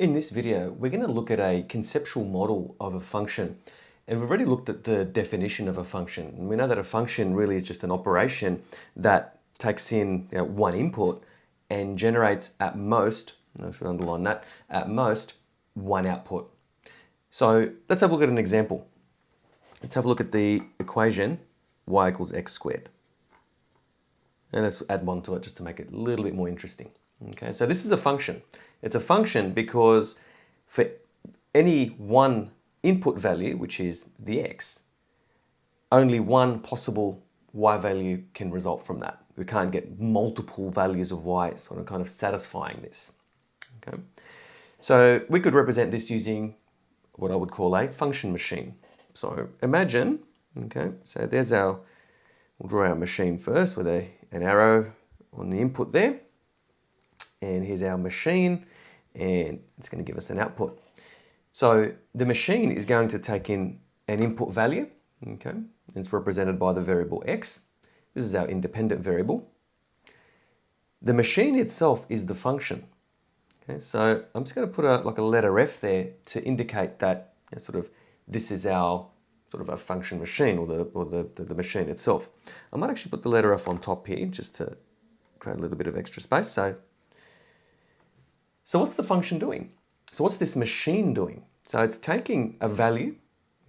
In this video, we're going to look at a conceptual model of a function. And we've already looked at the definition of a function. And we know that a function really is just an operation that takes in one input and generates at most, I should underline that, at most one output. So let's have a look at an example. Let's have a look at the equation y equals x squared. And let's add 1 to it just to make it a little bit more interesting. Okay, so this is a function. It's a function because for any one input value, which is the x, only one possible y value can result from that. We can't get multiple values of y sort of kind of satisfying this. Okay, so we could represent this using what I would call a function machine. So imagine, okay, so there's we'll draw our machine first with an arrow on the input there. And here's our machine, and it's going to give us an output. So the machine is going to take in an input value, okay? It's represented by the variable x. This is our independent variable. The machine itself is the function. Okay, so I'm just going to put a letter F there to indicate that this is our sort of a function machine or the machine itself. I might actually put the letter F on top here just to create a little bit of extra space. So what's the function doing? So what's this machine doing? So it's taking a value,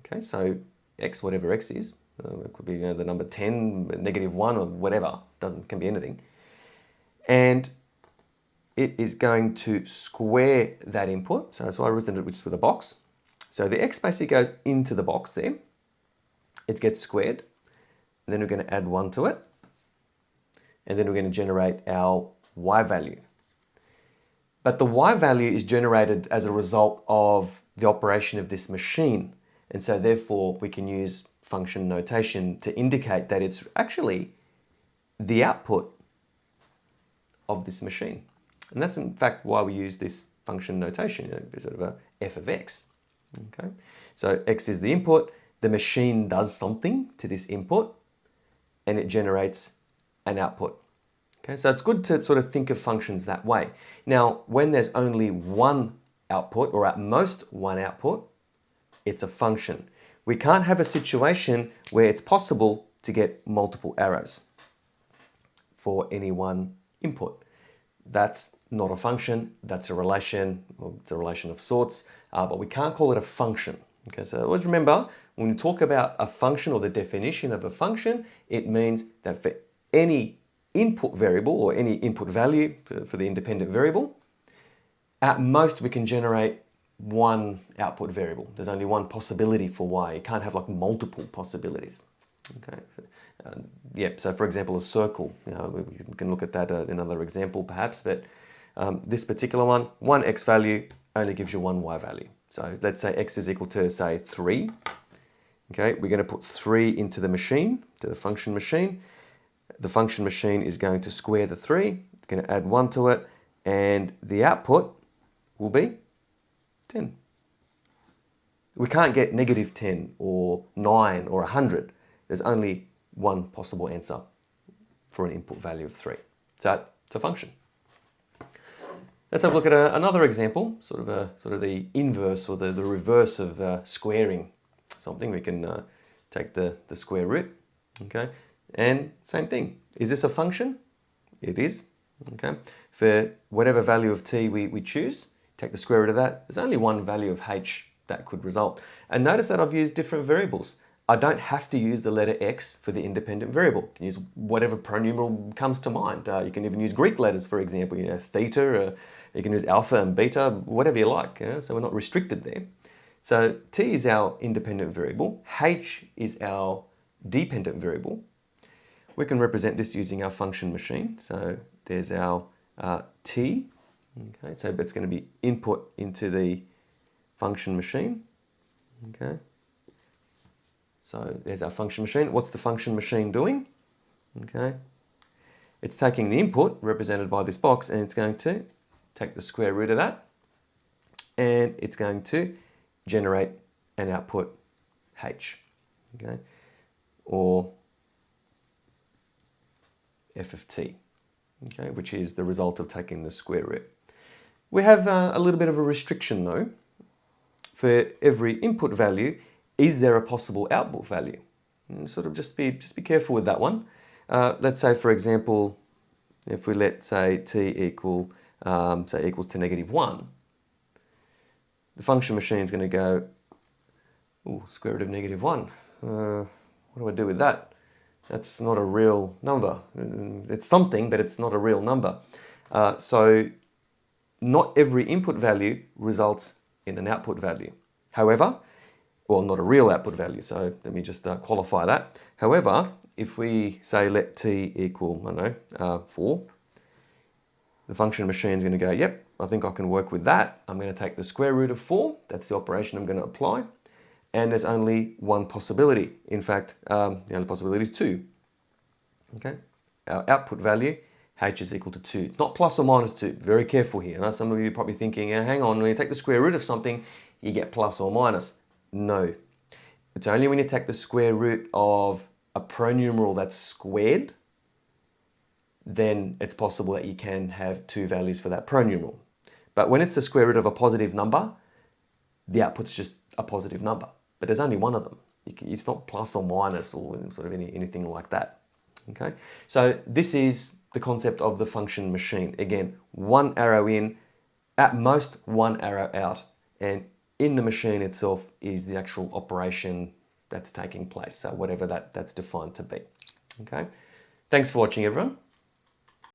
okay, so x, whatever x is, it could be the number 10, -1 or whatever, can be anything. And it is going to square that input. So that's why I represented it with a box. So the x basically goes into the box there. It gets squared. And then we're going to add 1 to it. And then we're going to generate our y value. But the y value is generated as a result of the operation of this machine. And so therefore we can use function notation to indicate that it's actually the output of this machine. And that's in fact why we use this function notation, sort of a f of x. Okay, so x is the input, the machine does something to this input, and it generates an output. Okay, so it's good to sort of think of functions that way. Now, when there's only one output, or at most one output, it's a function. We can't have a situation where it's possible to get multiple arrows for any one input. That's not a function, that's a relation, or it's a relation of sorts, but we can't call it a function. Okay, so always remember, when we talk about a function or the definition of a function, it means that for any input variable or any input value for the independent variable, at most we can generate one output variable. There's only one possibility for y. You can't have like multiple possibilities. Okay. So for example, a circle, we can look at that in another example perhaps, but this particular one x value only gives you one y value. So let's say x is equal to, say, 3. Okay, we're going to put 3 into the machine, to the function machine. The function machine is going to square the 3, it's going to add 1 to it, and the output will be 10. We can't get -10 or 9 or 100. There's only one possible answer for an input value of 3. So it's a function. Let's have a look at another example, sort of the inverse or the reverse of squaring something. We can take the square root, okay? And same thing. Is this a function? It is. Okay. For whatever value of t we choose, take the square root of that. There's only one value of h that could result. And notice that I've used different variables. I don't have to use the letter x for the independent variable. You can use whatever pronumeral comes to mind. You can even use Greek letters, for example, theta, you can use alpha and beta, whatever you like. So we're not restricted there. So t is our independent variable. H is our dependent variable. We can represent this using our function machine. So there's our t. Okay, so it's going to be input into the function machine. Okay. So there's our function machine. What's the function machine doing? Okay. It's taking the input represented by this box, and it's going to take the square root of that, and it's going to generate an output h. Okay. Or f of t, okay, which is the result of taking the square root. We have a little bit of a restriction though. For every input value, is there a possible output value? And sort of just be careful with that one. Let's say, for example, if we let say t equal say equals to -1, the function machine is going to go, ooh, square root of -1. What do I do with that? That's not a real number. It's something, but it's not a real number. So not every input value results in an output value. However, well, not a real output value, so let me just qualify that. However, if we say let t equal, I don't know, 4, the function machine is going to go, yep, I think I can work with that. I'm going to take the square root of 4. That's the operation I'm going to apply. And there's only one possibility. In fact, the only possibility is 2. Okay, our output value, h is equal to 2. It's not plus or minus 2. Very careful here. Now, some of you are probably thinking, hang on, when you take the square root of something, you get plus or minus. No. It's only when you take the square root of a pronumeral that's squared, then it's possible that you can have 2 values for that pronumeral. But when it's the square root of a positive number, the output's just a positive number. But there's only one of them. It's not plus or minus or sort of anything like that. Okay, so this is the concept of the function machine. Again, one arrow in, at most one arrow out, and in the machine itself is the actual operation that's taking place. So whatever that's defined to be. Okay, thanks for watching, everyone.